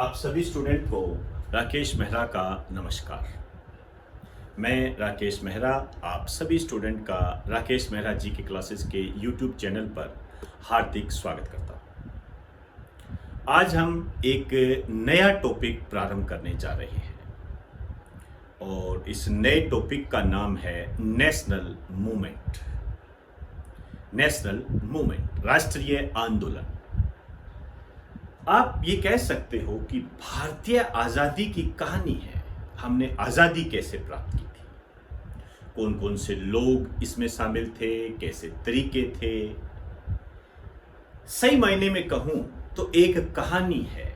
आप सभी स्टूडेंट को राकेश मेहरा का नमस्कार। मैं राकेश मेहरा आप सभी स्टूडेंट का राकेश मेहरा जी के क्लासेस के यूट्यूब चैनल पर हार्दिक स्वागत करता हूँ। आज हम एक नया टॉपिक प्रारंभ करने जा रहे हैं और इस नए टॉपिक का नाम है नेशनल मूवमेंट। नेशनल मूवमेंट, राष्ट्रीय आंदोलन। आप ये कह सकते हो कि भारतीय आज़ादी की कहानी है। हमने आज़ादी कैसे प्राप्त की थी, कौन कौन से लोग इसमें शामिल थे, कैसे तरीके थे। सही मायने में कहूं तो एक कहानी है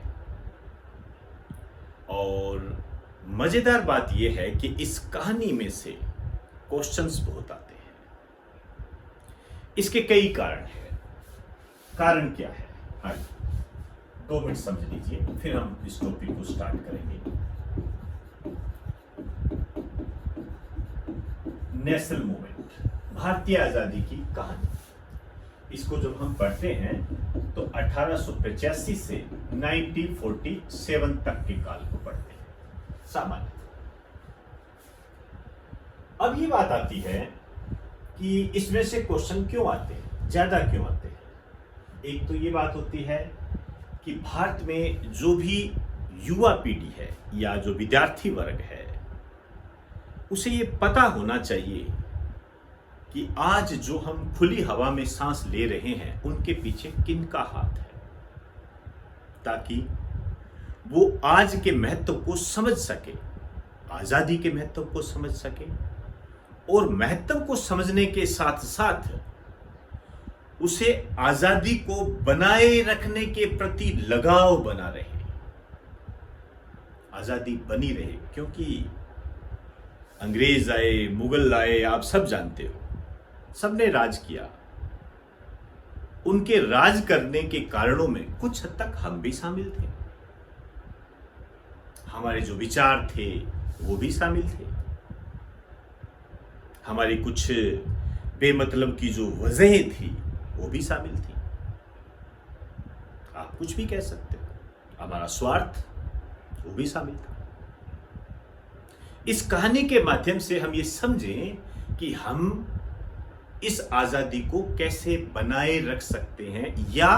और मजेदार बात यह है कि इस कहानी में से क्वेश्चंस बहुत आते हैं। इसके कई कारण हैं। कारण क्या है? हाँ, 2 मिनट समझ लीजिए, फिर हम इस टॉपिक को स्टार्ट करेंगे। नेशनल मूवमेंट, भारतीय आजादी की कहानी। इसको जब हम पढ़ते हैं तो 1885 से 1947 तक के काल को पढ़ते हैं सामान्य। अब ये बात आती है कि इसमें से क्वेश्चन क्यों आते हैं, ज्यादा क्यों आते हैं। एक तो ये बात होती है कि भारत में जो भी युवा पीढ़ी है या जो विद्यार्थी वर्ग है उसे ये पता होना चाहिए कि आज जो हम खुली हवा में सांस ले रहे हैं उनके पीछे किनका हाथ है, ताकि वो आज के महत्व को समझ सके, आजादी के महत्व को समझ सके और महत्व को समझने के साथ साथ उसे आजादी को बनाए रखने के प्रति लगाव बना रहे, आजादी बनी रहे। क्योंकि अंग्रेज आए, मुगल आए, आप सब जानते हो, सबने राज किया। उनके राज करने के कारणों में कुछ हद तक हम भी शामिल थे, हमारे जो विचार थे वो भी शामिल थे, हमारी कुछ बेमतलब की जो वजहें थी वो भी शामिल थी। आप कुछ भी कह सकते हो, हमारा स्वार्थ वो भी शामिल था। इस कहानी के माध्यम से हम ये समझें कि हम इस आजादी को कैसे बनाए रख सकते हैं या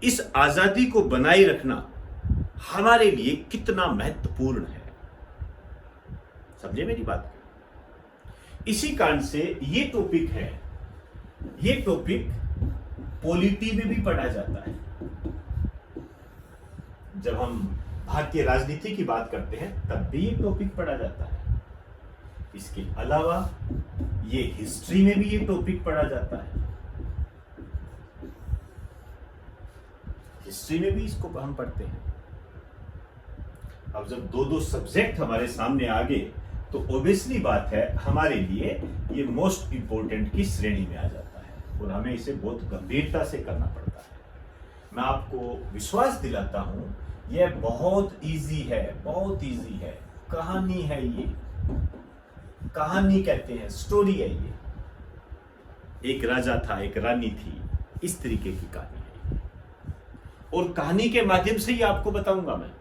इस आजादी को बनाए रखना हमारे लिए कितना महत्वपूर्ण है। समझे मेरी बात? इसी कारण से ये टॉपिक है, ये टॉपिक पॉलिटी में भी पढ़ा जाता है। जब हम भारतीय राजनीति की बात करते हैं तब भी ये टॉपिक पढ़ा जाता है। इसके अलावा ये हिस्ट्री में भी ये टॉपिक पढ़ा जाता है। हिस्ट्री में भी इसको हम पढ़ते हैं। अब जब 2-2 सब्जेक्ट हमारे सामने आ गए तो ऑब्वियसली बात है हमारे लिए ये मोस्ट इंपोर्टेंट की श्रेणी में आ जाता है और हमें इसे बहुत गंभीरता से करना पड़ता है। मैं आपको विश्वास दिलाता हूं यह बहुत इजी है, बहुत इजी है। कहानी है ये, कहानी कहते हैं, स्टोरी है ये। एक राजा था, एक रानी थी, इस तरीके की कहानी है और कहानी के माध्यम से ही आपको बताऊंगा मैं,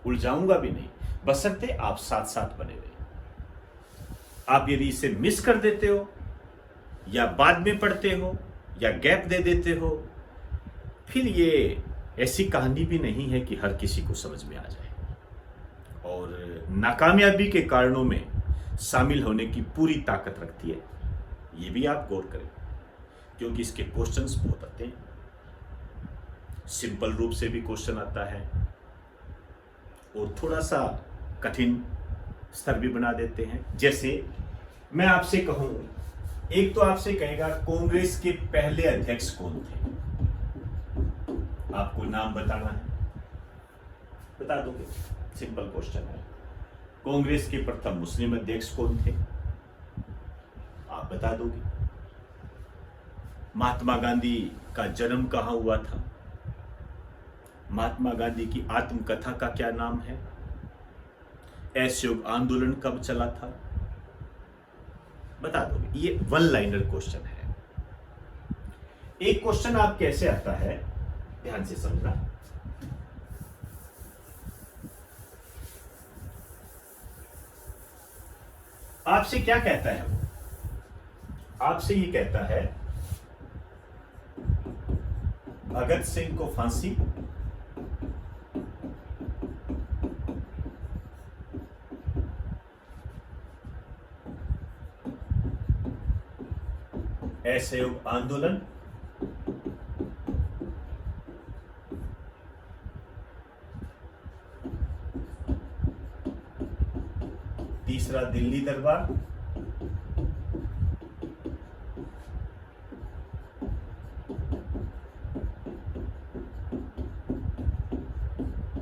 उलझाऊंगा भी नहीं, बशर्ते आप साथ साथ बने रहे। आप यदि इसे मिस कर देते हो या बाद में पढ़ते हो या गैप दे देते हो, फिर ये ऐसी कहानी भी नहीं है कि हर किसी को समझ में आ जाए और नाकामयाबी के कारणों में शामिल होने की पूरी ताकत रखती है। ये भी आप गौर करें क्योंकि इसके क्वेश्चंस बहुत आते हैं। सिंपल रूप से भी क्वेश्चन आता है और थोड़ा सा कठिन स्तर भी बना देते हैं। जैसे मैं आपसे कहूं, एक तो आपसे कहेगा कांग्रेस के पहले अध्यक्ष कौन थे, आपको नाम बताना है, बता दोगे? सिंपल क्वेश्चन है। कांग्रेस के प्रथम मुस्लिम अध्यक्ष कौन थे, आप बता दोगे? महात्मा गांधी का जन्म कहां हुआ था, महात्मा गांधी की आत्मकथा का क्या नाम है, असहयोग आंदोलन कब चला था, बता दोगे? ये 1 लाइनर क्वेश्चन है। एक क्वेश्चन आप कैसे आता है, ध्यान से समझना। आपसे क्या कहता है वो? आपसे ये कहता है भगत सिंह को फांसी, असहयोग आंदोलन, तीसरा दिल्ली दरबार,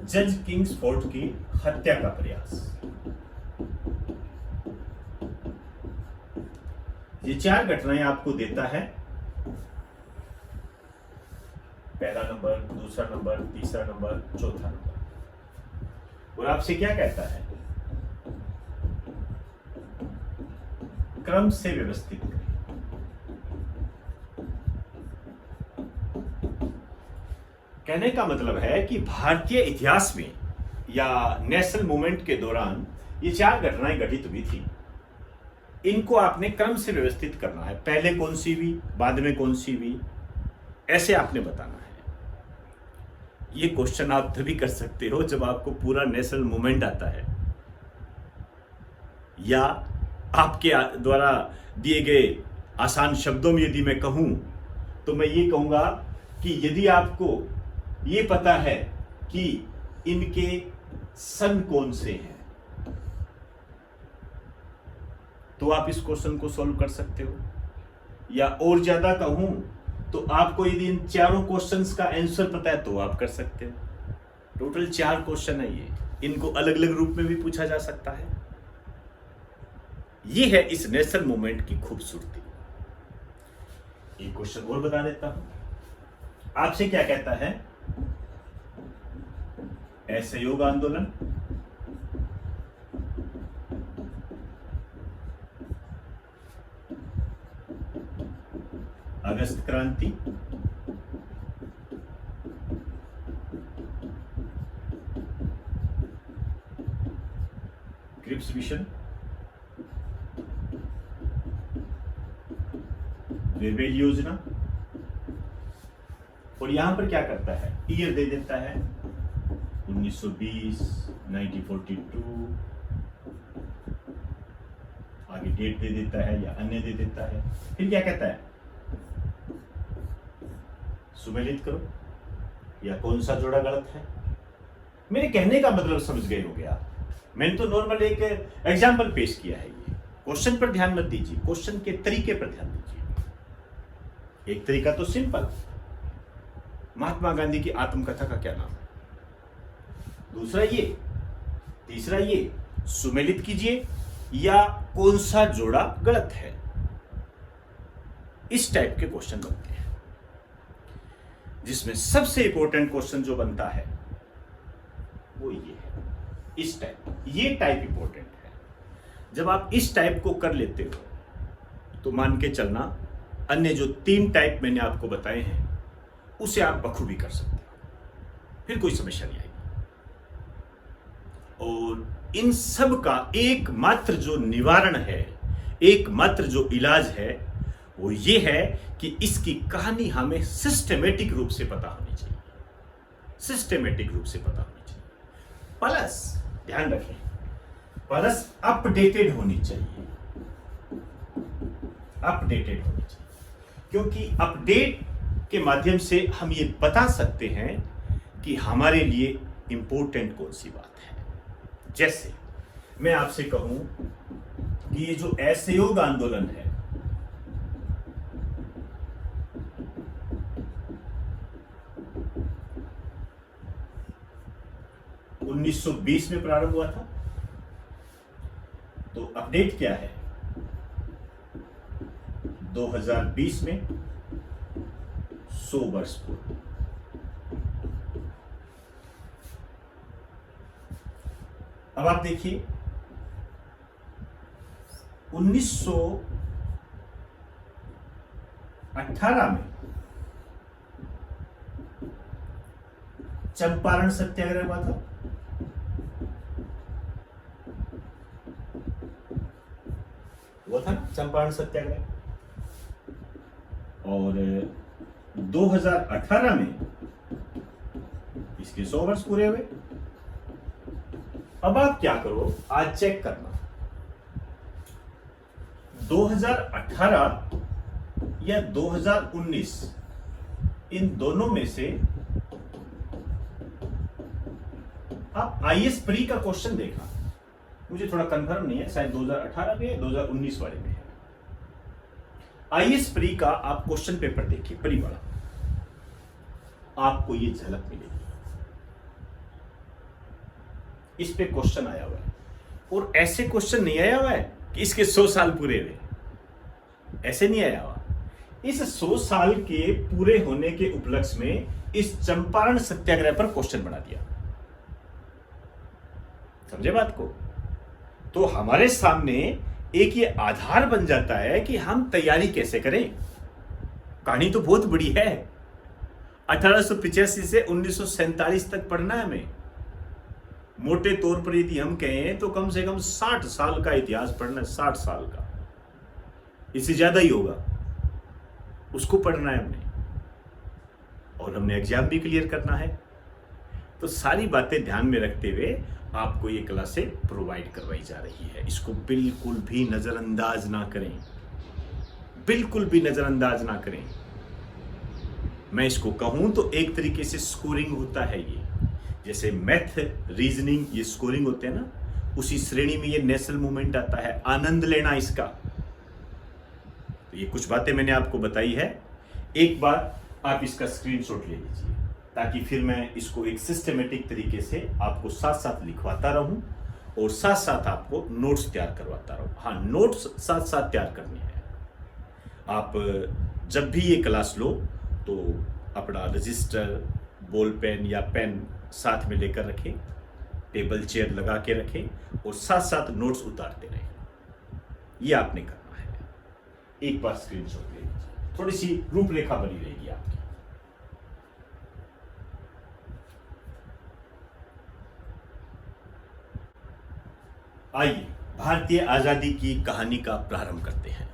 जज किंग्सफोर्ड की हत्या का प्रयास। ये चार घटनाएं आपको देता है। पहला नंबर, दूसरा नंबर, तीसरा नंबर, चौथा नंबर। और आपसे क्या कहता है? क्रम से व्यवस्थित करें। कहने का मतलब है कि भारतीय इतिहास में या नेशनल मूवमेंट के दौरान ये चार घटनाएं घटित हुई थी। इनको आपने क्रम से व्यवस्थित करना है। पहले कौन सी हुई, बाद में कौन सी हुई, ऐसे आपने बताना है। ये क्वेश्चन आप तभी कर सकते हो जब आपको पूरा नेशनल मूवमेंट आता है, या आपके द्वारा दिए गए आसान शब्दों में यदि मैं कहूं तो मैं ये कहूंगा कि यदि आपको ये पता है कि इनके सन कौन से हैं तो आप इस क्वेश्चन को सॉल्व कर सकते हो। या और ज्यादा कहूं तो आपको यदि इन चारों क्वेश्चंस का आंसर पता है तो आप कर सकते हो। टोटल 4 क्वेश्चन है ये, इनको अलग अलग रूप में भी पूछा जा सकता है। ये है इस नेशनल मूवमेंट की खूबसूरती। एक क्वेश्चन और बता देता हूं। आपसे क्या कहता है? असहयोग आंदोलन, अगस्त क्रांति, क्रिप्स मिशन, रेलवे योजना। और यहां पर क्या करता है? ईयर दे देता है 1920, 1942, आगे डेट दे देता है या अन्य दे देता है। फिर क्या कहता है? सुमेलित करो या कौन सा जोड़ा गलत है। मेरे कहने का मतलब समझ गए होंगे आप। मैंने तो नॉर्मल एक एग्जाम्पल पेश किया है। ये क्वेश्चन पर ध्यान मत दीजिए, क्वेश्चन के तरीके पर ध्यान दीजिए। एक तरीका तो सिंपल, महात्मा गांधी की आत्मकथा का क्या नाम है, दूसरा ये, तीसरा ये, सुमेलित कीजिए या कौन सा जोड़ा गलत है। इस टाइप के क्वेश्चन बनते हैं, जिसमें सबसे इंपॉर्टेंट क्वेश्चन जो बनता है वो ये है, इस टाइप। ये टाइप इंपॉर्टेंट है। जब आप इस टाइप को कर लेते हो तो मान के चलना अन्य जो 3 टाइप मैंने आपको बताए हैं उसे आप बखूबी कर सकते हो, फिर कोई समस्या नहीं आएगी। और इन सब का एकमात्र जो निवारण है, एकमात्र जो इलाज है, वो ये है कि इसकी कहानी हमें सिस्टेमेटिक रूप से पता होनी चाहिए। सिस्टेमेटिक रूप से पता होनी चाहिए। प्लस ध्यान रखें, प्लस अपडेटेड होनी चाहिए। अपडेटेड होनी चाहिए, क्योंकि अपडेट के माध्यम से हम ये बता सकते हैं कि हमारे लिए इंपॉर्टेंट कौन सी बात है। जैसे मैं आपसे कहूं कि ये जो असहयोग आंदोलन है, वो 1920 में प्रारंभ हुआ था, तो अपडेट क्या है? 2020 में 100 वर्ष पूर्व। अब आप देखिए 1918 में चंपारण सत्याग्रह हुआ था। वो था ना चंपारण सत्याग्रह। और 2018 में इसके 100 वर्ष पूरे हुए। अब आप क्या करो, आज चेक करना 2018 या 2019, इन दोनों में से आप आईएएस प्री का क्वेश्चन देखना। मुझे थोड़ा कंफर्म नहीं है, शायद 2018 में 2019 वाले में है। आईएएस प्री का आप क्वेश्चन पेपर देखिए, प्री वाला, आपको ये झलक मिलेगी। इस पे क्वेश्चन आया हुआ है, और ऐसे क्वेश्चन नहीं आया हुआ है कि इसके 100 साल पूरे हुए, ऐसे नहीं आया हुआ। इस 100 साल के पूरे होने के उपलक्ष्य में इस चंपारण सत्याग्रह पर क्वेश्चन बना दिया। समझे बात को? तो हमारे सामने एक ये आधार बन जाता है कि हम तैयारी कैसे करें। कहानी तो बहुत बड़ी है। 1885 से 1947 तक पढ़ना है हमें। मोटे तौर पर यदि हम कहें तो कम से कम 60 साल का इतिहास पढ़ना है, 60 साल का, इससे ज्यादा ही होगा। उसको पढ़ना है हमने, और हमने एग्जाम भी क्लियर करना है। तो सारी बातें ध्यान में रखते हुए आपको ये क्लासें प्रोवाइड करवाई जा रही है। इसको बिल्कुल भी नजरअंदाज ना करें, बिल्कुल भी नजरअंदाज ना करें। मैं इसको कहूं तो एक तरीके से स्कोरिंग होता है ये, जैसे मैथ, रीजनिंग, ये स्कोरिंग होते हैं ना, उसी श्रेणी में ये नेशनल मूवमेंट आता है। आनंद लेना इसका। तो ये कुछ बातें मैंने आपको बताई है। एक बार आप इसका स्क्रीनशॉट ले लीजिए, ताकि फिर मैं इसको एक सिस्टमेटिक तरीके से आपको साथ साथ लिखवाता रहूं और साथ साथ आपको नोट्स तैयार करवाता रहूं। हाँ, नोट्स साथ साथ तैयार करने हैं। आप जब भी ये क्लास लो तो अपना रजिस्टर, बॉल पेन या पेन साथ में लेकर रखें, टेबल चेयर लगा के रखें और साथ साथ नोट्स उतारते रहें। ये आपने करना है। एक बार स्क्रीनशॉट ले लीजिए, थोड़ी सी रूपरेखा बनी रहेगी आपकी। आइए भारतीय आजादी की कहानी का प्रारंभ करते हैं।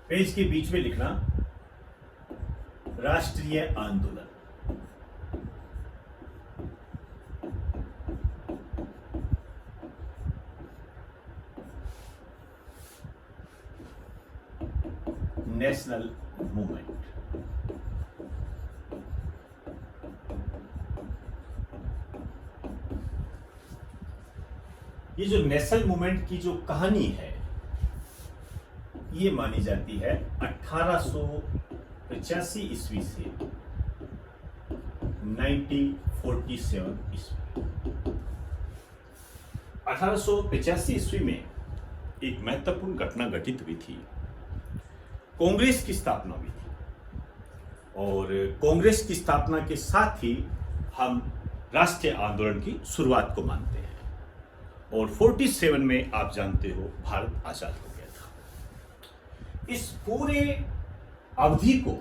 पेज के बीच में लिखना राष्ट्रीय आंदोलन। National movement. ये जो नेशनल मूवमेंट की जो कहानी है, ये मानी जाती है 1885 ईस्वी से 1947 ईस्वी। 1885 ईस्वी में एक महत्वपूर्ण घटना घटित हुई थी। कांग्रेस की स्थापना हुई थी, और कांग्रेस की स्थापना के साथ ही हम राष्ट्रीय आंदोलन की शुरुआत को मानते हैं। और 47 में आप जानते हो भारत आजाद हो गया था। इस पूरे अवधि को,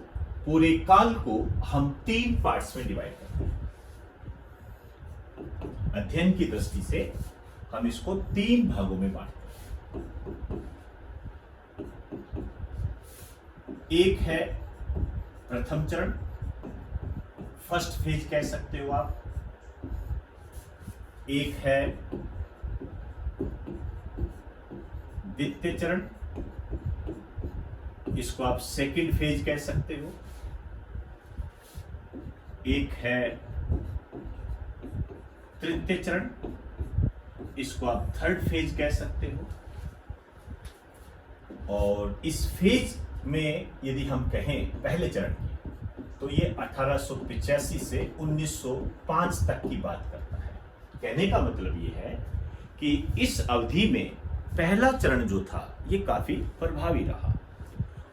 पूरे काल को हम 3 पार्ट्स में डिवाइड करते हैं। अध्ययन की दृष्टि से हम इसको 3 भागों में बांटते हैं। एक है प्रथम चरण, फर्स्ट फेज कह सकते हो आप। एक है द्वितीय चरण, इसको आप सेकंड फेज कह सकते हो। एक है तृतीय चरण, इसको आप थर्ड फेज कह सकते हो। और इस फेज में यदि हम कहें पहले चरण की, तो ये 1885 से 1905 तक की बात करता है। कहने का मतलब ये है कि इस अवधि में पहला चरण जो था ये काफी प्रभावी रहा,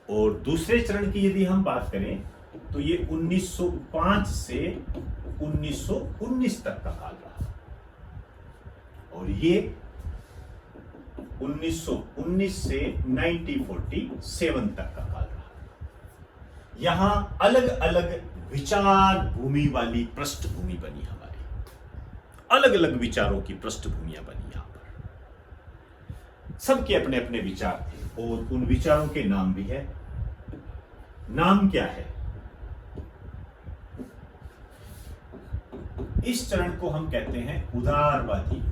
और दूसरे चरण की यदि हम बात करें तो ये 1905 से 1919 तक का काल रहा, और ये 1919 से 1947 तक का काल रहा। यहां अलग अलग विचार भूमि वाली पृष्ठभूमि बनी हमारी। अलग अलग विचारों की पृष्ठभूमियां बनी यहां पर। सबके अपने अपने विचार थे और उन विचारों के नाम भी है। नाम क्या है? इस चरण को हम कहते हैं उदारवादी युग।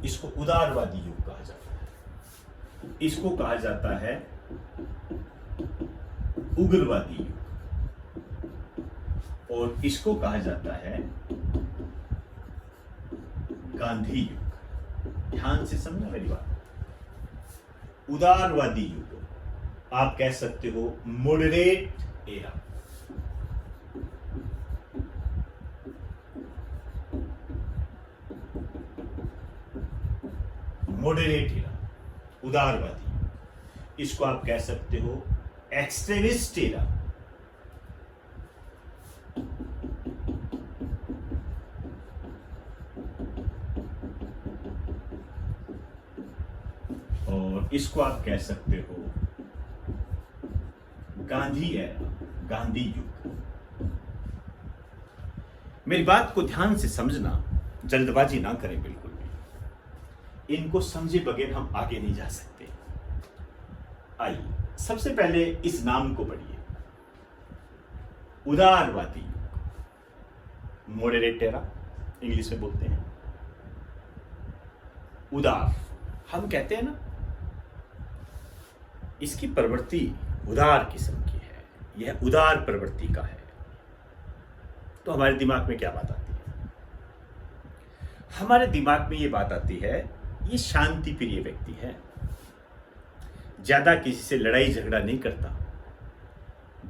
इसको उदारवादी युग कहा जाता है। इसको कहा जाता है उग्रवादी युग और इसको कहा जाता है गांधी युग। ध्यान से समझना मेरी बात। उदारवादी युग, आप कह सकते हो मॉडरेट एरा। मॉडरेट एरा, उदारवादी। इसको आप कह सकते हो एक्सट्रीमिस्ट एरा। और इसको आप कह सकते हो गांधी एरा, गांधी युग। मेरी बात को ध्यान से समझना, जल्दबाजी ना करें बिल्कुल भी। इनको समझे बगैर हम आगे नहीं जा सकते। आइए सबसे पहले इस नाम को पढ़िए, उदारवादी युग, मॉडरेट एरा इंग्लिश में बोलते हैं। उदार, हम कहते हैं ना, इसकी प्रवृत्ति उदार किस्म की है, यह उदार प्रवृत्ति का है। तो हमारे दिमाग में क्या बात आती है? हमारे दिमाग में यह बात आती है, ये शांति प्रिय व्यक्ति है, ज्यादा किसी से लड़ाई झगड़ा नहीं करता,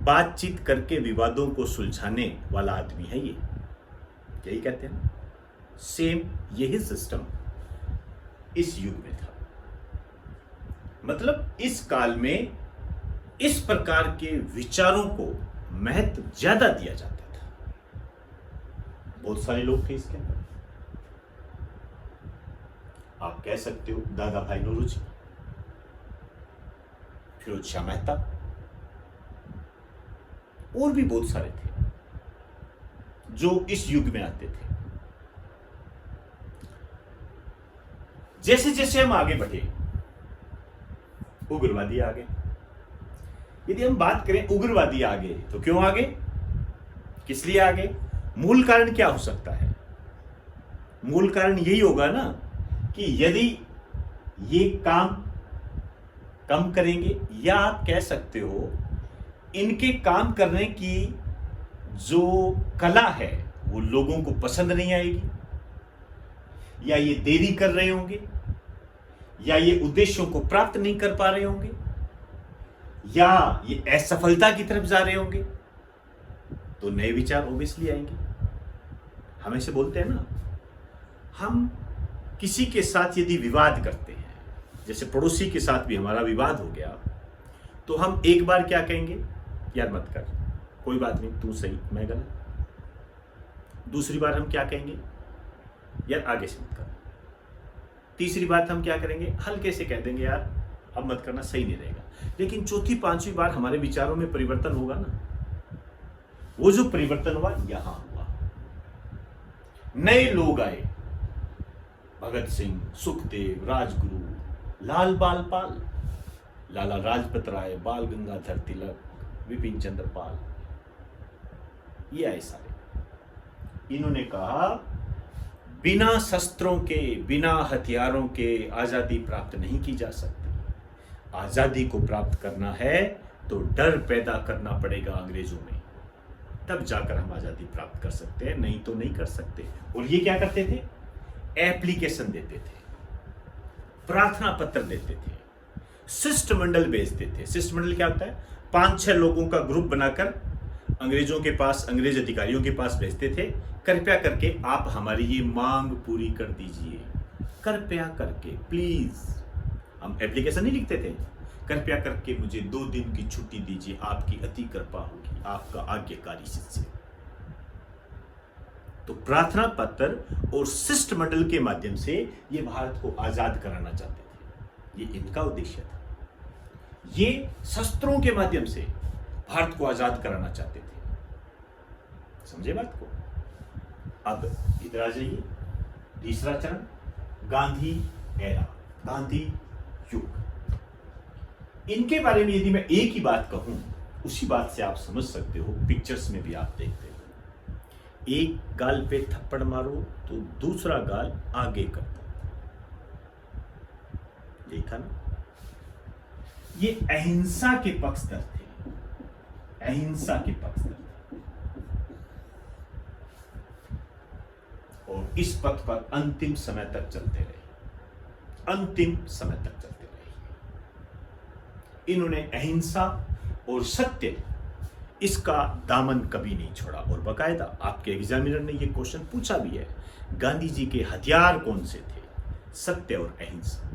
बातचीत करके विवादों को सुलझाने वाला आदमी है ये। यही कहते हैं ना। सेम यही सिस्टम इस युग में था। मतलब इस काल में इस प्रकार के विचारों को महत्व ज्यादा दिया जाता था। बहुत सारे लोग थे इसके अंदर। आप कह सकते हो दादा भाई नौरोजी, फिरोज शाह मेहता, और भी बहुत सारे थे जो इस युग में आते थे। जैसे जैसे हम आगे बढ़े, उग्रवादी आ गए। यदि हम बात करें उग्रवादी आ गए तो क्यों आ गए, किस लिए आ गए, मूल कारण क्या हो सकता है? मूल कारण यही होगा ना कि यदि ये काम कम करेंगे, या आप कह सकते हो इनके काम करने की जो कला है वो लोगों को पसंद नहीं आएगी, या ये देरी कर रहे होंगे, या ये उद्देश्यों को प्राप्त नहीं कर पा रहे होंगे, या ये असफलता की तरफ जा रहे होंगे, तो नए विचार ओबियसली आएंगे। हम ऐसे बोलते हैं ना, हम किसी के साथ यदि विवाद करते हैं, जैसे पड़ोसी के साथ भी हमारा विवाद हो गया, तो हम एक बार क्या कहेंगे, यार मत कर, कोई बात नहीं, तू सही मैं गलत। दूसरी बार हम क्या कहेंगे, यार आगे से मत कर। तीसरी बात हम क्या करेंगे, हल्के से कह देंगे, यार अब मत करना, सही नहीं रहेगा। लेकिन चौथी पांचवी बार हमारे विचारों में परिवर्तन होगा ना। वो जो परिवर्तन हुआ यहां हुआ, नए लोग आए, भगत सिंह, सुखदेव, राजगुरु, लाल बाल पाल, लाला लाजपत राय, बाल गंगाधर तिलक, विपिन चंद्र पाल, ये आए सारे। इन्होंने कहा बिना शस्त्रों के, बिना हथियारों के आजादी प्राप्त नहीं की जा सकती। आजादी को प्राप्त करना है तो डर पैदा करना पड़ेगा अंग्रेजों में, तब जाकर हम आजादी प्राप्त कर सकते हैं, नहीं तो नहीं कर सकते। और ये क्या करते थे, एप्लीकेशन देते थे, प्रार्थना पत्र देते थे, शिष्टमंडल भेजते थे। शिष्टमंडल क्या होता है, 5-6 लोगों का ग्रुप बनाकर अंग्रेजों के पास, अंग्रेज अधिकारियों के पास भेजते थे, कृपया करके आप हमारी ये मांग पूरी कर दीजिए, कृपया करके प्लीज। हम एप्लीकेशन नहीं लिखते थे, कृपया करके मुझे 2 दिन की छुट्टी दीजिए, आपकी अति कृपा होगी, आपका आज्ञाकारी शिष्य। तो प्रार्थना पत्र और शिष्टमंडल के माध्यम से ये भारत को आजाद कराना चाहते थे, ये इनका उद्देश्य था। ये शस्त्रों के माध्यम से भारत को आजाद कराना चाहते थे। समझे बात को? अब इधर आ जाइए, तीसरा चरण, गांधी एरा, गांधी युग। इनके बारे में यदि मैं एक ही बात कहूं, उसी बात से आप समझ सकते हो, पिक्चर्स में भी आप देखते हो, एक गाल पे थप्पड़ मारो तो दूसरा गाल आगे कर दो, देखा ना? ये अहिंसा के पक्षधर थे, अहिंसा के पक्षधर थे, और इस पथ पर अंतिम समय तक चलते रहे, अंतिम समय तक चलते रहे। इन्होंने अहिंसा और सत्य, इसका दामन कभी नहीं छोड़ा। और बकायदा आपके एग्जामिनर ने यह क्वेश्चन पूछा भी है, गांधी जी के हथियार कौन से थे? सत्य और अहिंसा।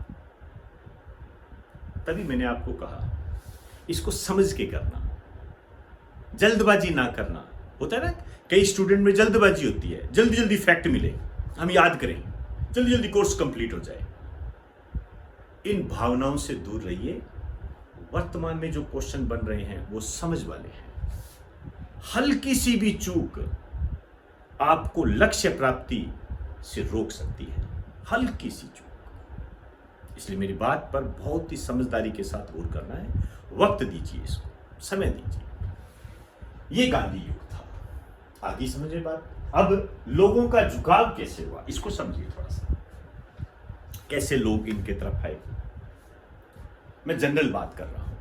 तभी मैंने आपको कहा, इसको समझ के करना, जल्दबाजी ना करना। होता है ना, कई स्टूडेंट में जल्दबाजी होती है, जल्दी जल्दी फैक्ट मिले, हम याद करें, जल्दी जल्दी कोर्स कंप्लीट हो जाए। इन भावनाओं से दूर रहिए। वर्तमान में जो क्वेश्चन बन रहे हैं वो समझ वाले हैं। हल्की सी भी चूक आपको लक्ष्य प्राप्ति से रोक सकती है, हल्की सी चूक। इसलिए मेरी बात पर बहुत ही समझदारी के साथ गौर करना है। वक्त दीजिए, इसको समय दीजिए। ये गांधी युग था। आगे समझिए बात। अब लोगों का झुकाव कैसे हुआ, इसको समझिए थोड़ा सा, कैसे लोग इनके तरफ आए। मैं जनरल बात कर रहा हूं,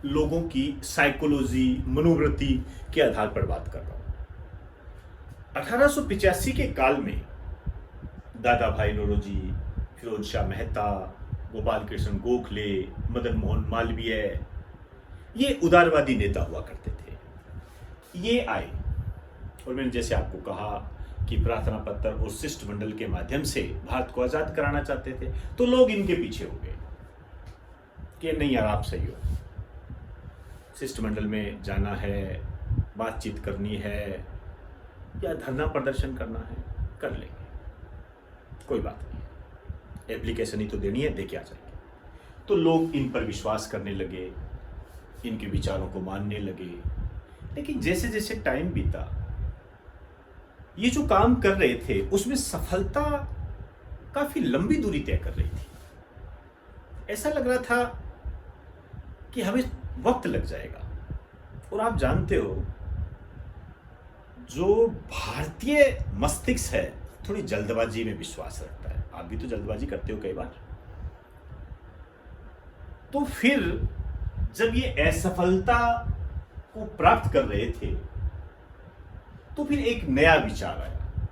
लोगों की साइकोलॉजी, मनोवृत्ति के आधार पर बात कर रहा हूं। 1885 के काल में दादा भाई नौरोजी, फिरोज शाह मेहता, गोपाल कृष्ण गोखले, मदन मोहन मालवीय, ये उदारवादी नेता हुआ करते थे। ये आए और मैंने जैसे आपको कहा कि प्रार्थना पत्र और शिष्टमंडल के माध्यम से भारत को आजाद कराना चाहते थे, तो लोग इनके पीछे हो गए कि नहीं यार, आप सही हो, शिष्टमंडल में जाना है, बातचीत करनी है या धरना प्रदर्शन करना है, कर लेंगे, कोई बात नहीं, एप्लीकेशन ही तो देनी है, देके आ जाएंगे। तो लोग इन पर विश्वास करने लगे, इनके विचारों को मानने लगे। लेकिन जैसे जैसे टाइम बीता, ये जो काम कर रहे थे उसमें सफलता काफी लंबी दूरी तय कर रही थी। ऐसा लग रहा था कि हमें वक्त लग जाएगा। और आप जानते हो, जो भारतीय मस्तिष्क है थोड़ी जल्दबाजी में विश्वास रखता है। आप भी तो जल्दबाजी करते हो कई बार। तो फिर जब ये असफलता को प्राप्त कर रहे थे, तो फिर एक नया विचार आया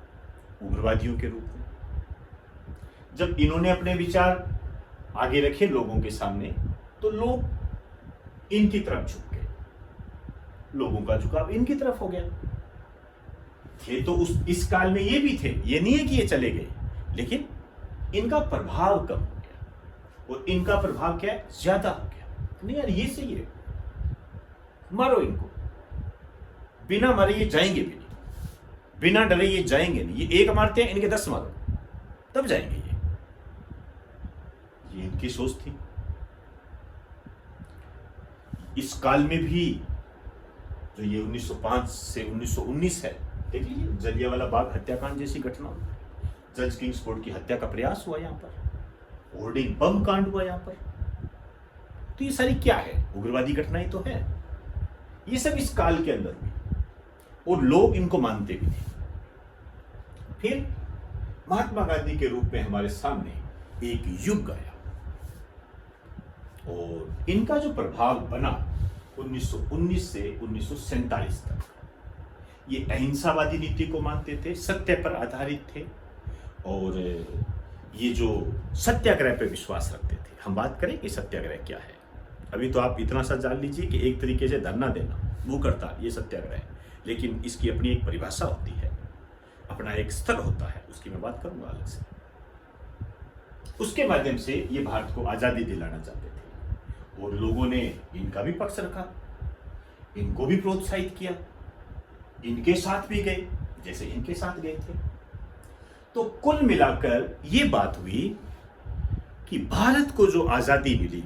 उग्रवादियों के रूप में। जब इन्होंने अपने विचार आगे रखे लोगों के सामने, तो लोग इनकी तरफ झुक गए, लोगों का झुकाव इनकी तरफ हो गया। थे तो इस काल में ये भी थे, ये नहीं है कि ये चले गए, लेकिन इनका प्रभाव कम हो गया। और इनका प्रभाव क्या है, ज्यादा हो गया। नहीं यार, ये सही है, मारो इनको, बिना मारे ये जाएंगे भी नहीं, बिना डरे ये जाएंगे नहीं। ये एक मारते हैं, इनके 10 मारो, तब जाएंगे ये इनकी सोच थी। इस काल में भी जो ये 1905 से 1919 है, देख लीजिए, जलियांवाला बाग हत्याकांड जैसी घटना, जज किंग्सफोर्ड की हत्या का प्रयास हुआ यहां पर, होर्डिंग बम कांड हुआ यहां पर। तो ये सारी क्या है, उग्रवादी घटनाएं तो है। ये सब इस काल के अंदर हुई और लोग इनको मानते भी थे। फिर महात्मा गांधी के रूप में हमारे सामने एक युग आया और इनका जो प्रभाव बना 1919 से 1947 तक, ये अहिंसावादी नीति को मानते थे, सत्य पर आधारित थे और ये जो सत्याग्रह पे विश्वास रखते थे। हम बात करें कि सत्याग्रह क्या है। अभी तो आप इतना सा जान लीजिए कि एक तरीके से धरना देना, भूख हड़ताल, ये सत्याग्रह है। लेकिन इसकी अपनी एक परिभाषा होती है, अपना एक स्तर होता है, उसकी मैं बात करूंगा अलग से। उसके माध्यम से ये भारत को आजादी दिलाना चाहते थे और लोगों ने इनका भी पक्ष रखा, इनको भी प्रोत्साहित किया, इनके साथ भी गए जैसे इनके साथ गए थे। तो कुल मिलाकर ये बात हुई कि भारत को जो आजादी मिली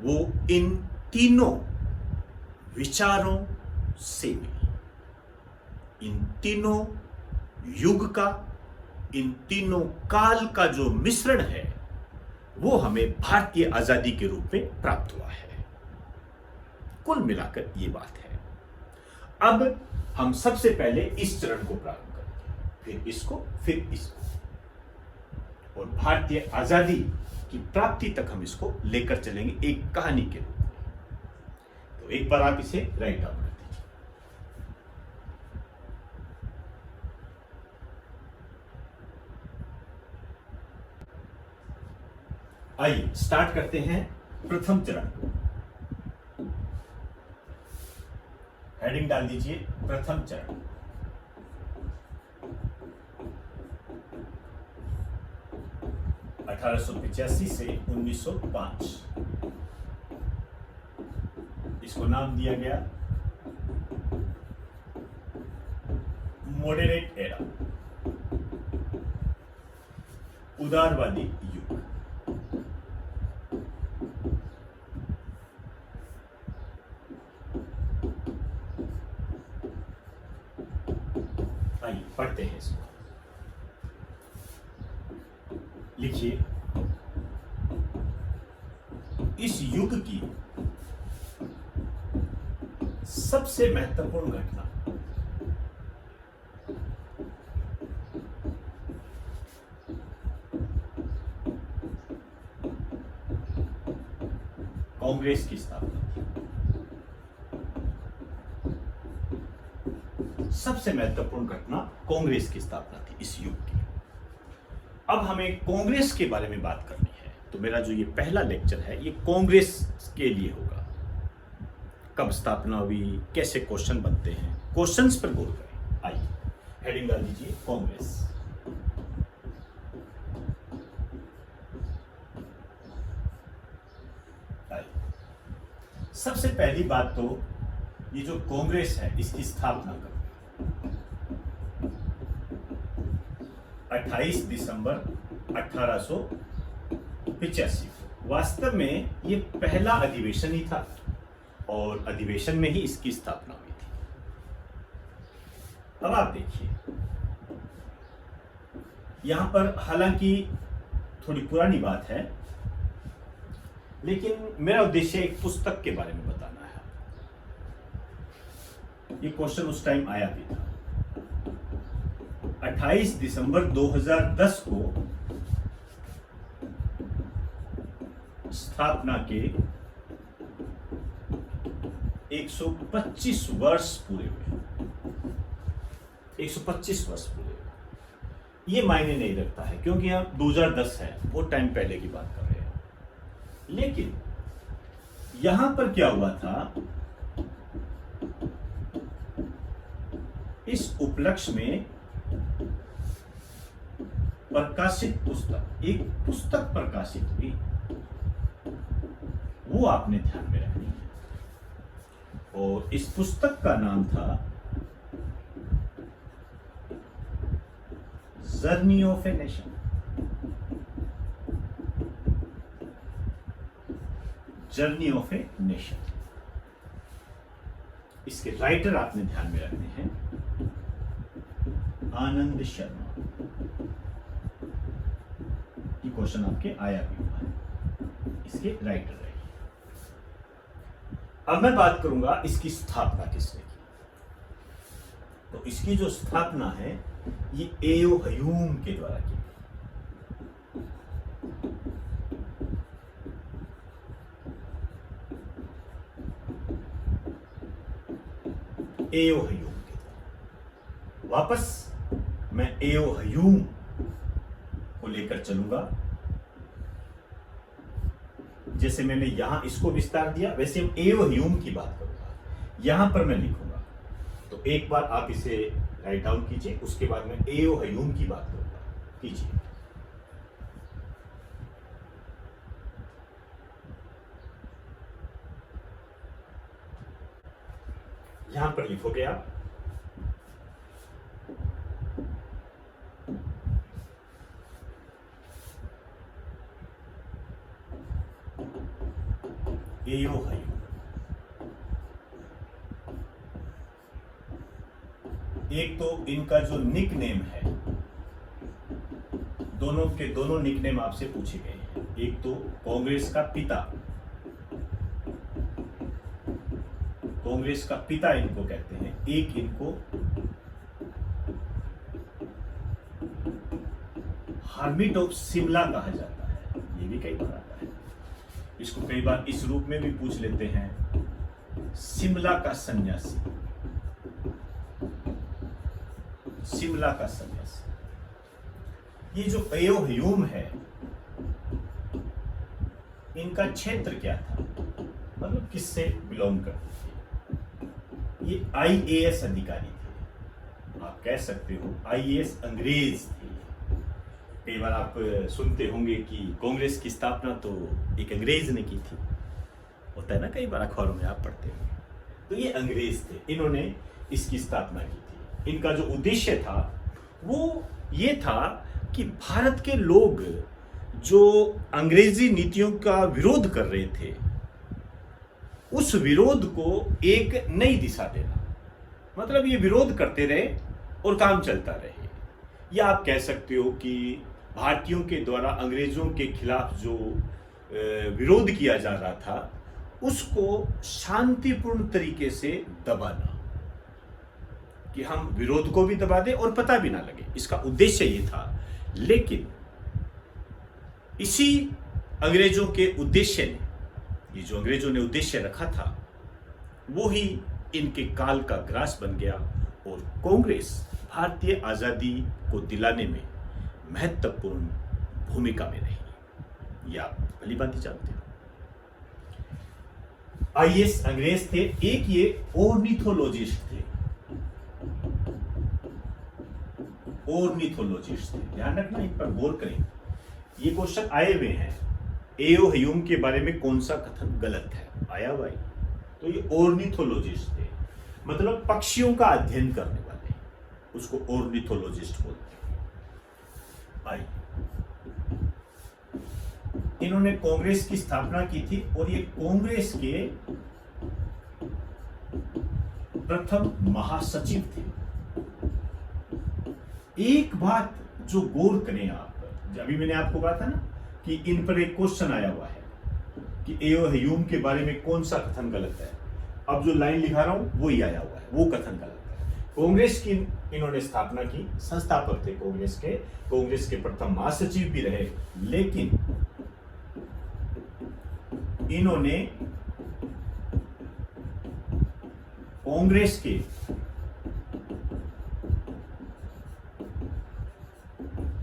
वो इन तीनों विचारों से मिली। इन तीनों युग का, इन तीनों काल का जो मिश्रण है वो हमें भारतीय आजादी के रूप में प्राप्त हुआ है। कुल मिलाकर ये बात है। अब हम सबसे पहले इस चरण को प्रारंभ करेंगे, फिर इसको, फिर इसको, और भारतीय आजादी की प्राप्ति तक हम इसको लेकर चलेंगे एक कहानी के रूप में। तो एक बार आप इसे राइट डाउन कर दीजिए। आइए स्टार्ट करते हैं प्रथम चरण को। हेडिंग डाल दीजिए प्रथम चरण। (1885 से 1905) इसको नाम दिया गया मॉडरेट एरा, उदारवादी युग। आइए पढ़ते हैं इसको। लिखिए, इस युग की सबसे महत्वपूर्ण घटना कांग्रेस की स्थापना थी। सबसे महत्वपूर्ण घटना कांग्रेस की स्थापना थी इस युग की। अब हमें कांग्रेस के बारे में बात करनी है, तो मेरा जो ये पहला लेक्चर है ये कांग्रेस के लिए होगा। कब स्थापना हुई, कैसे क्वेश्चन बनते हैं, क्वेश्चंस पर गौर करें। आइए हेडिंग डाल दीजिए कांग्रेस। सबसे पहली बात तो ये जो कांग्रेस है इसकी स्थापना कब, 28 दिसंबर 1885। वास्तव में ये पहला अधिवेशन ही था और अधिवेशन में ही इसकी स्थापना हुई थी। अब आप देखिए, यहां पर हालांकि थोड़ी पुरानी बात है, लेकिन मेरा उद्देश्य एक पुस्तक के बारे में बताना है। ये क्वेश्चन उस टाइम आया भी था। 28 दिसंबर 2010 को स्थापना के 125 वर्ष पूरे हुए। 125 वर्ष पूरे हुए। ये मायने नहीं रखता है क्योंकि यहां 2010 है, बहुत टाइम पहले की बात कर रहे हैं। लेकिन यहां पर क्या हुआ था, इस उपलक्ष्य में प्रकाशित पुस्तक, एक पुस्तक प्रकाशित हुई, वो आपने ध्यान में रखनी है। और इस पुस्तक का नाम था journey of a nation. Journey of a nation. इसके राइटर आपने ध्यान में रखने हैं आनंद शर्मा। ये क्वेश्चन आपके आया भी हुआ है, इसके राइटर रहे। अब मैं बात करूंगा इसकी स्थापना किसने की। तो इसकी जो स्थापना है ये एओ हयूम के द्वारा की। एओ हयूम के द्वारा। वापस मैं एओ हयूम को लेकर चलूंगा। जैसे मैंने यहां इसको विस्तार दिया, वैसे हम एओ हयूम की बात करूंगा, यहां पर मैं लिखूंगा। तो एक बार आप इसे राइट डाउन कीजिए, उसके बाद मैं एओ हयूम की बात करूंगा। कीजिए। यहां पर लिखोगे आप एओ हयूम। एक तो इनका जो निक नेम है, दोनों के दोनों निक नेम आपसे पूछे गए हैं। एक तो कांग्रेस का पिता, कांग्रेस का पिता इनको कहते हैं। एक इनको हार्मिट ऑफ शिमला कहा जाता है, ये भी कई बार आता है। इसको कई बार इस रूप में भी पूछ लेते हैं, शिमला का सन्यासी, शिमला का सन्यासी। ये जो एओ ह्यूम है, इनका क्षेत्र क्या था, मतलब किससे बिलोंग करते थे? ये आईएएस अधिकारी थे, आप कह सकते हो आईएएस अंग्रेज थे। कई बार आप सुनते होंगे कि कांग्रेस की स्थापना तो एक अंग्रेज ने की थी, होता है ना, कई बार अखबारों में आप पढ़ते होंगे। तो ये अंग्रेज थे, इन्होंने इसकी स्थापना की थी। इनका जो उद्देश्य था वो ये था कि भारत के लोग जो अंग्रेजी नीतियों का विरोध कर रहे थे, उस विरोध को एक नई दिशा देना। मतलब ये विरोध करते रहे और काम चलता रहे। या आप कह सकते हो कि भारतीयों के द्वारा अंग्रेजों के खिलाफ जो विरोध किया जा रहा था, उसको शांतिपूर्ण तरीके से दबाना, कि हम विरोध को भी दबा दें और पता भी ना लगे, इसका उद्देश्य ये था। लेकिन इसी अंग्रेजों के उद्देश्य ने, ये जो अंग्रेजों ने उद्देश्य रखा था, वो ही इनके काल का ग्रास बन गया और कांग्रेस भारतीय आजादी को दिलाने में महत्वपूर्ण भूमिका में रही। ये आप भली भांति जानते हो। आईएएस अंग्रेज थे। एक ये ऑर्निथोलॉजिस्ट थे, ऑर्निथोलॉजिस्ट थे। ध्यान रखना, इन पर गौर करें। ये क्वेश्चन आए हुए हैं, एओ ह्यूम के बारे में कौन सा कथन गलत है, आया हुआ है। तो ये ऑर्निथोलॉजिस्ट थे, मतलब पक्षियों का अध्ययन करने वाले, उसको ऑर्निथोलॉजिस्ट बोलते हैं। आई, इन्होंने कांग्रेस की स्थापना की थी और ये कांग्रेस के प्रथम महासचिव थे। एक बात जो गौर करें आप, अभी मैंने आपको कहा था ना कि इन पर एक क्वेश्चन आया हुआ है कि एओ ह्यूम के बारे में कौन सा कथन गलत है। अब जो लाइन लिखा रहा हूं वो ही आया हुआ है, वो कथन गलत है। कांग्रेस की इन्होंने स्थापना की, संस्थापक थे कांग्रेस के प्रथम महासचिव भी रहे, लेकिन इन्होंने कांग्रेस के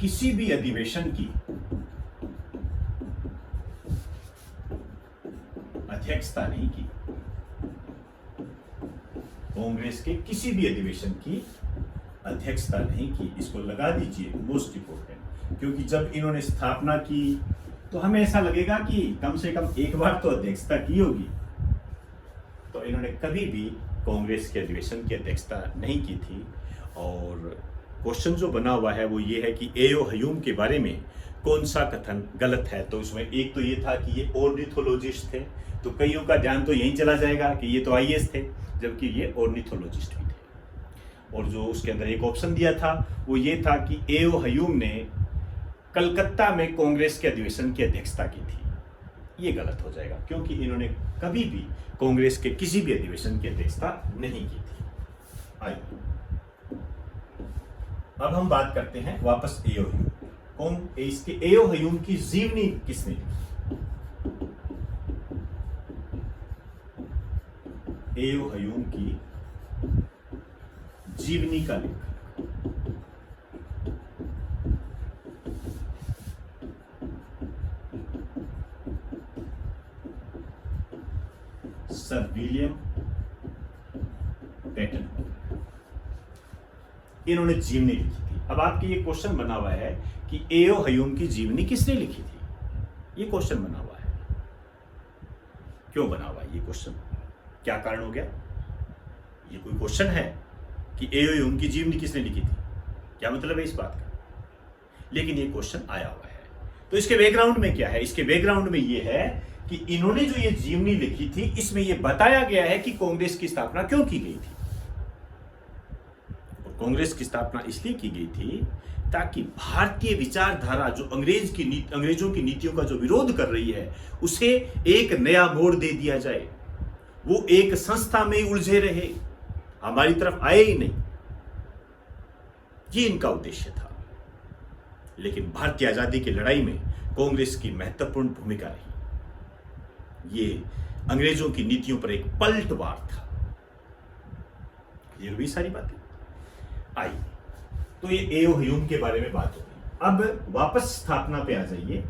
किसी भी अधिवेशन की अध्यक्षता नहीं की। कांग्रेस के किसी भी अधिवेशन की अध्यक्षता नहीं की। इसको लगा दीजिए, मोस्ट इंपोर्टेंट, क्योंकि जब इन्होंने स्थापना की तो हमें ऐसा लगेगा कि कम से कम एक बार तो अध्यक्षता की होगी। तो इन्होंने कभी भी कांग्रेस के अधिवेशन की अध्यक्षता नहीं की थी। और क्वेश्चन जो बना हुआ है वो ये है कि एओ ह्यूम के बारे में कौन सा कथन गलत है। तो उसमें एक तो ये था कि ये ऑर्निथोलॉजिस्ट थे, तो कईयों का ध्यान तो यहीं चला जाएगा कि ये तो आईएएस थे, जबकि ये ऑर्निथोलॉजिस्ट भी थे। और जो उसके अंदर एक ऑप्शन दिया था वो ये था कि एओ ह्यूम ने कलकत्ता में कांग्रेस के अधिवेशन की अध्यक्षता की थी। ये गलत हो जाएगा, क्योंकि इन्होंने कभी भी कांग्रेस के किसी भी अधिवेशन की अध्यक्षता नहीं की थी। आइए अब हम बात करते हैं वापस एओ ह्यूम। कौन इसके एओ ह्यूम की जीवनी किसने लिखी? एओ ह्यूम की जीवनी का लेखक सर विलियम पैटन, इन्होंने जीवनी लिखी थी। अब आपके ये क्वेश्चन बना हुआ है कि एओ ह्यूम की जीवनी किसने लिखी थी। ये क्वेश्चन बना हुआ है, क्यों बना हुआ है ये क्वेश्चन, क्या कारण हो गया? ये कोई क्वेश्चन है कि एओ ह्यूम की जीवनी किसने लिखी थी? क्या मतलब है इस बात का? लेकिन ये क्वेश्चन आया हुआ है। तो इसके बैकग्राउंड में क्या है? इसके बैकग्राउंड में ये है कि इन्होंने जो ये जीवनी लिखी थी, इसमें ये बताया गया है कि कांग्रेस की स्थापना क्यों की गई थी। कांग्रेस की स्थापना इसलिए की गई थी ताकि भारतीय विचारधारा जो अंग्रेजों की नीतियों का जो विरोध कर रही है उसे एक नया मोड़ दे दिया जाए, वो एक संस्था में उलझे रहे, हमारी तरफ आए ही नहीं। ये इनका उद्देश्य था। लेकिन भारतीय आजादी की लड़ाई में कांग्रेस की महत्वपूर्ण भूमिका रही। ये अंग्रेजों की नीतियों पर एक पलटवार था। ये भी सारी बातें आई। तो ये एओ ह्यूम के बारे में बात होगी। अब वापस स्थापना पे आ जाइए।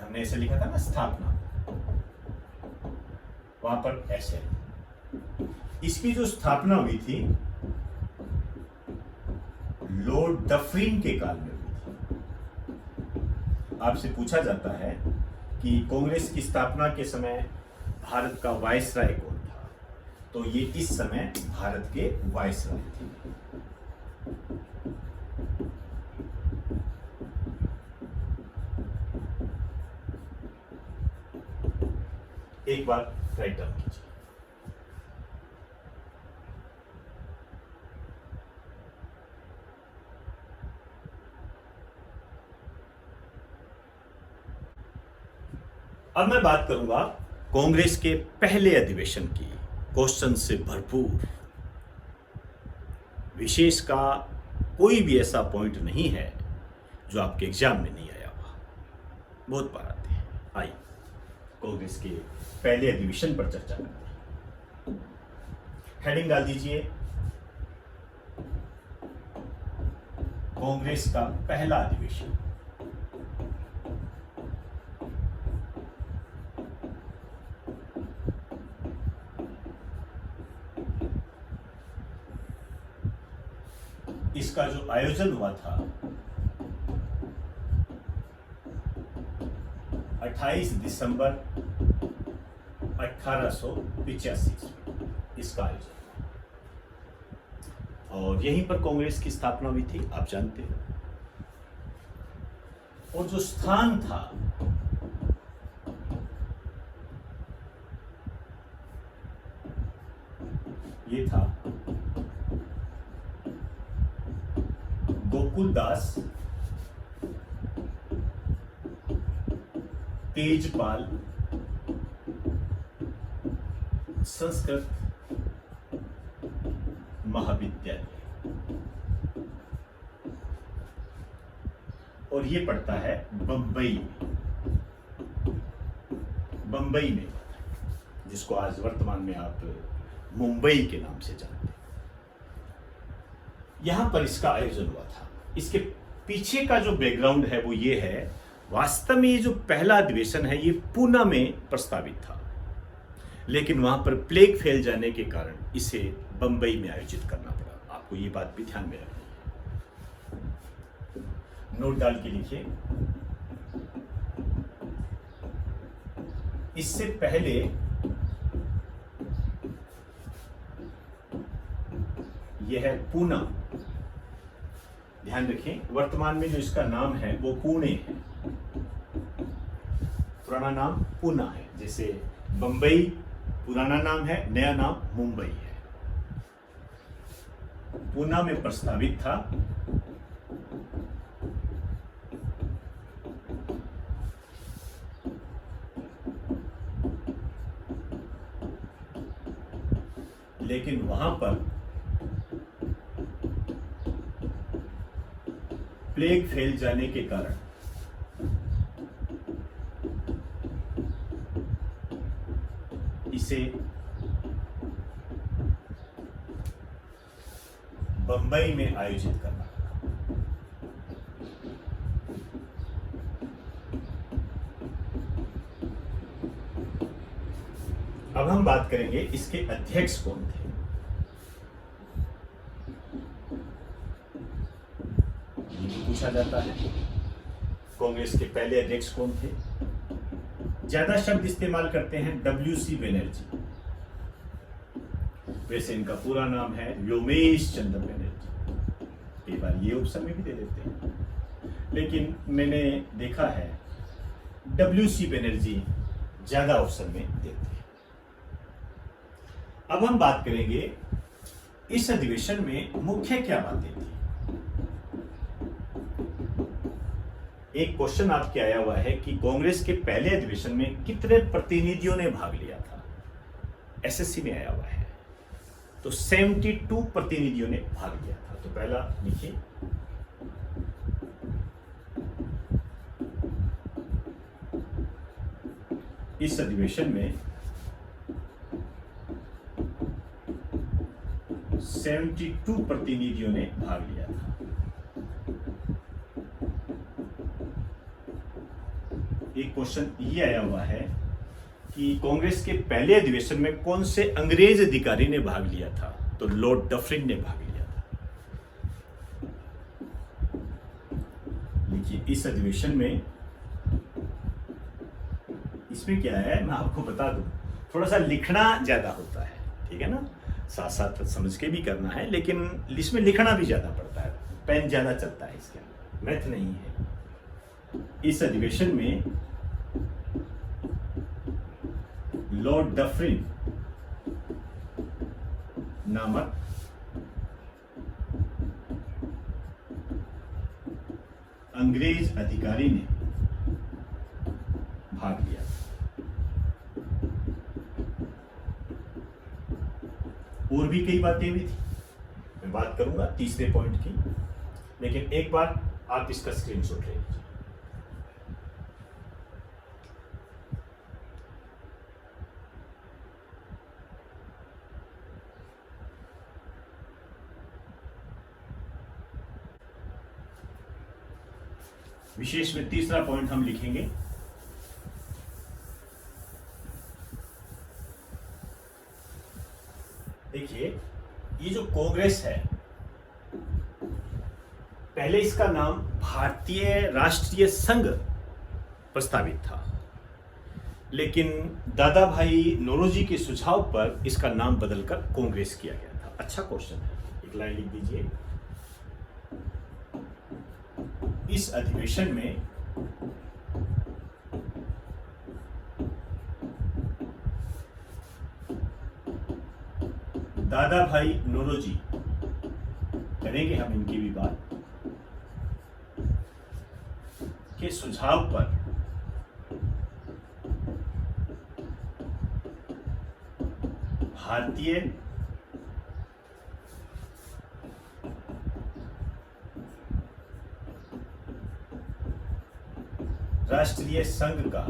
हमने ऐसे लिखा था ना स्थापना, वहां पर ऐसे इसकी जो स्थापना हुई थी लॉर्ड डफरिन के काल में हुई थी। आपसे पूछा जाता है कि कांग्रेस की स्थापना के समय भारत का वायसराय कौन था, तो ये इस समय भारत के वायसराय थे। एक बार राइट डाउन कीजिए। अब मैं बात करूंगा कांग्रेस के पहले अधिवेशन की। क्वेश्चन से भरपूर, विशेष का कोई भी ऐसा पॉइंट नहीं है जो आपके एग्जाम में नहीं आया हुआ। बहुत बार आते हैं। आइए कांग्रेस के पहले अधिवेशन पर चर्चा करते हैं। हेडिंग डाल दीजिए, कांग्रेस का पहला अधिवेशन। इसका जो आयोजन हुआ था 28 दिसंबर 1885 इसका आयोजन, और यहीं पर कांग्रेस की स्थापना हुई थी, आप जानते हैं। और जो स्थान था ये था गोकुलदास तेजपाल संस्कृत महाविद्यालय, और ये पड़ता है बंबई में, जिसको आज वर्तमान में आप मुंबई के नाम से जानते हैं। यहां पर इसका आयोजन हुआ था। इसके पीछे का जो बैकग्राउंड है वो ये है, वास्तव में ये जो पहला अधिवेशन है ये पूना में प्रस्तावित था, लेकिन वहां पर प्लेग फैल जाने के कारण इसे बंबई में आयोजित करना पड़ा। आपको ये बात भी ध्यान में रखनी है। नोट डाल के लिखिए, इससे पहले यह है पूना। ध्यान रखें, वर्तमान में जो इसका नाम है वो पुणे है, पुराना नाम पूना है। जैसे बंबई पुराना नाम है, नया नाम मुंबई है। पूना में प्रस्तावित था। लेकिन वहां पर प्लेग फैल जाने के कारण इसे बंबई में आयोजित करना पड़ा। अब हम बात करेंगे इसके अध्यक्ष कौन थे। पूछा जाता है कांग्रेस के पहले अध्यक्ष कौन थे। ज्यादा शब्द इस्तेमाल करते हैं WC बनर्जी, वैसे इनका पूरा नाम है व्योमेश चंद्र बनर्जी। कई बार ये ऑप्शन में भी दे देते हैं, लेकिन मैंने देखा है WC बनर्जी ज्यादा ऑप्शन में देते हैं। अब हम बात करेंगे इस अधिवेशन में मुख्य क्या बातें थी? एक क्वेश्चन आपके आया हुआ है कि कांग्रेस के पहले अधिवेशन में कितने प्रतिनिधियों ने भाग लिया था? एसएससी में आया हुआ है। तो 72 प्रतिनिधियों ने भाग लिया था। तो पहला लिखिए, इस अधिवेशन में 72 प्रतिनिधियों ने भाग लिया था। एक क्वेश्चन ये आया हुआ है कि कांग्रेस के पहले अधिवेशन में कौन से अंग्रेज अधिकारी ने भाग लिया था? तो लॉर्ड डफरिन ने भाग लिया था। देखिए, इस अधिवेशन में इसमें क्या है, मैं आपको बता दूं, थोड़ा सा लिखना ज्यादा होता है, ठीक है ना, साथ साथ समझ के भी करना है, लेकिन इसमें लिखना भी ज्यादा पड़ता है, पेन ज्यादा चलता है, इसके अंदर मैथ नहीं है। इस अधिवेशन में लॉर्ड डफरिन नामक अंग्रेज अधिकारी ने भाग लिया। और भी कई बातें भी थी, मैं बात करूंगा तीसरे पॉइंट की, लेकिन एक बार आप इसका स्क्रीनशॉट ले लीजिए। विशेष में तीसरा पॉइंट हम लिखेंगे, देखिए, ये जो कांग्रेस है, पहले इसका नाम भारतीय राष्ट्रीय संघ प्रस्तावित था, लेकिन दादा भाई नौरोजी के सुझाव पर इसका नाम बदलकर कांग्रेस किया गया था। अच्छा क्वेश्चन है, एक लाइन लिख दीजिए। इस अधिवेशन में दादा भाई नौरोजी, करेंगे हम इनकी भी बात, के सुझाव पर भारतीय राष्ट्रीय संघ का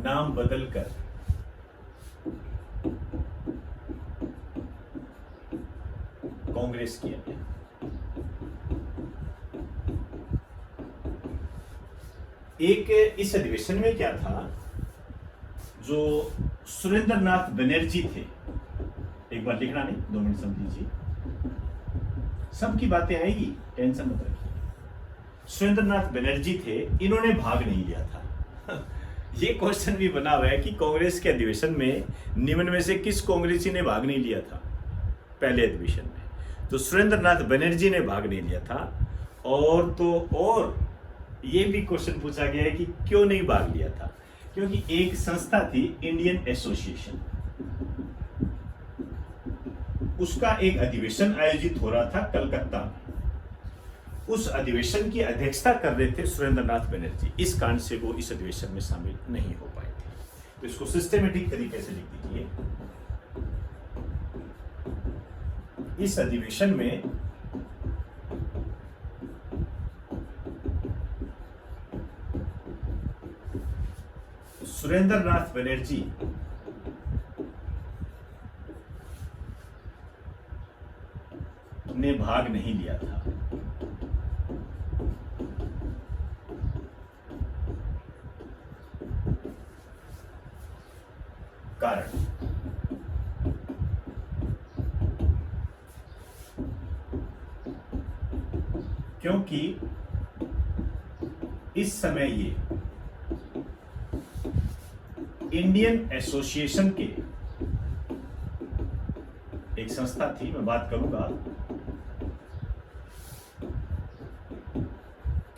नाम बदलकर कांग्रेस किया गया। एक इस अधिवेशन में क्या था, जो सुरेंद्रनाथ बनर्जी थे, एक बार लिखना नहीं, 2 मिनट समझ लीजिए, सबकी बातें आएगी, टेंशन मत रखिए। सुरेंद्रनाथ बनर्जी थे, इन्होंने भाग नहीं लिया था। ये क्वेश्चन भी बना हुआ है कि कांग्रेस के अधिवेशन में निम्न में से किस कांग्रेसी ने भाग नहीं लिया था पहले अधिवेशन में? तो सुरेंद्रनाथ बनर्जी ने भाग नहीं लिया था। और तो और ये भी क्वेश्चन पूछा गया है कि क्यों नहीं भाग लिया था? क्योंकि एक संस्था थी इंडियन एसोसिएशन, उसका एक अधिवेशन आयोजित हो रहा था कलकत्ता में। उस अधिवेशन की अध्यक्षता कर रहे थे सुरेंद्रनाथ बनर्जी, इस कारण से वो इस अधिवेशन में शामिल नहीं हो पाए थे। तो इसको सिस्टेमेटिक तरीके से लिख दीजिए। इस अधिवेशन में सुरेंद्रनाथ बनर्जी ने भाग नहीं लिया था। कारण, क्योंकि इस समय ये इंडियन एसोसिएशन के एक संस्था थी, मैं बात करूंगा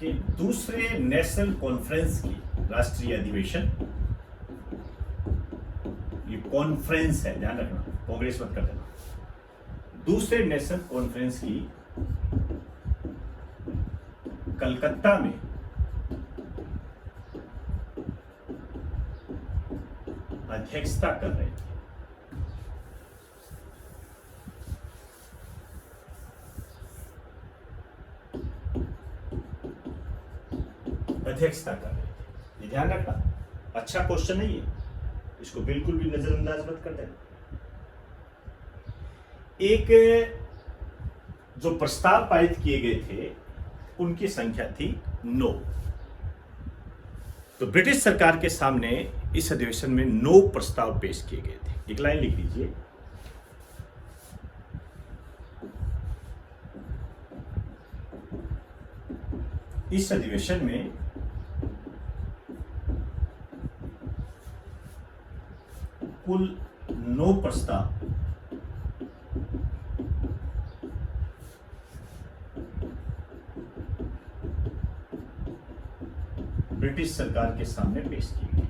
कि दूसरे नेशनल कॉन्फ्रेंस की राष्ट्रीय अधिवेशन, ये कॉन्फ्रेंस है, ध्यान रखना, कांग्रेस मत कर देना, दूसरे नेशनल कॉन्फ्रेंस की कलकत्ता में अध्यक्षता कर रहे थे। अध्यक्षता कर रहे थे, ये ध्यान रखना, अच्छा क्वेश्चन नहीं है, इसको बिल्कुल भी नजरअंदाज मत कर देना। एक जो प्रस्ताव पारित किए गए थे उनकी संख्या थी 9। तो ब्रिटिश सरकार के सामने इस अधिवेशन में 9 प्रस्ताव पेश किए गए थे। एक लाइन लिख लीजिए, इस अधिवेशन में कुल 9 प्रस्ताव ब्रिटिश सरकार के सामने पेश किए गए।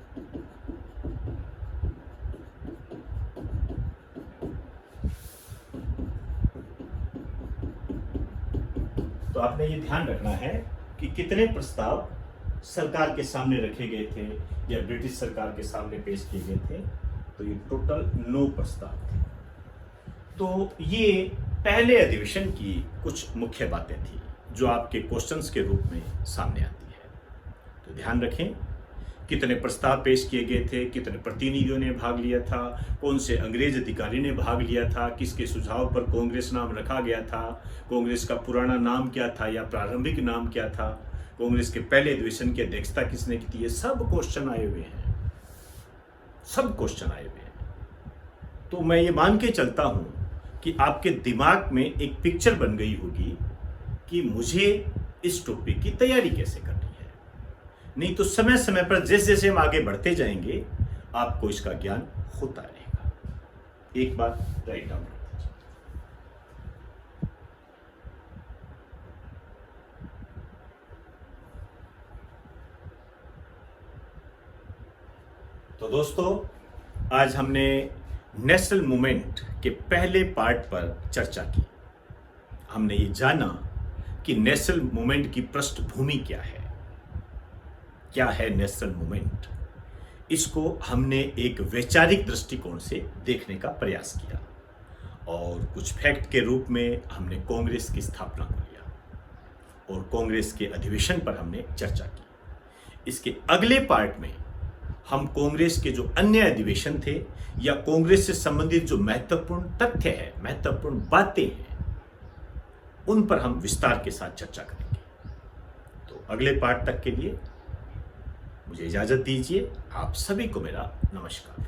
तो आपने ये ध्यान रखना है कि कितने प्रस्ताव सरकार के सामने रखे गए थे या ब्रिटिश सरकार के सामने पेश किए गए थे। तो ये टोटल 9 प्रस्ताव थे। तो ये पहले अधिवेशन की कुछ मुख्य बातें थी जो आपके क्वेश्चंस के रूप में सामने आती है। तो ध्यान रखें, कितने प्रस्ताव पेश किए गए थे, कितने प्रतिनिधियों ने भाग लिया था, कौन से अंग्रेज अधिकारी ने भाग लिया था, किसके सुझाव पर कांग्रेस नाम रखा गया था, कांग्रेस का पुराना नाम क्या था या प्रारंभिक नाम क्या था, कांग्रेस के पहले अधिवेशन की अध्यक्षता किसने की थी, ये सब क्वेश्चन आए हुए हैं, सब क्वेश्चन आए हुए हैं। तो मैं ये मान के चलता हूं कि आपके दिमाग में एक पिक्चर बन गई होगी कि मुझे इस टॉपिक की तैयारी कैसे करनी है। नहीं तो समय समय पर जैसे जैसे हम आगे बढ़ते जाएंगे आपको इसका ज्ञान होता रहेगा। एक बात राइट डाउन कर दीजिए। तो दोस्तों, आज हमने नेशनल मूवमेंट के पहले पार्ट पर चर्चा की। हमने ये जाना कि नेशनल मूवमेंट की पृष्ठभूमि क्या है नेशनल मूवमेंट। इसको हमने एक वैचारिक दृष्टिकोण से देखने का प्रयास किया और कुछ फैक्ट के रूप में हमने कांग्रेस की स्थापना को लिया और कांग्रेस के अधिवेशन पर हमने चर्चा की। इसके अगले पार्ट में हम कांग्रेस के जो अन्य अधिवेशन थे या कांग्रेस से संबंधित जो महत्वपूर्ण तथ्य है, महत्वपूर्ण बातें हैं, उन पर हम विस्तार के साथ चर्चा करेंगे। तो अगले पार्ट तक के लिए मुझे इजाजत दीजिए। आप सभी को मेरा नमस्कार।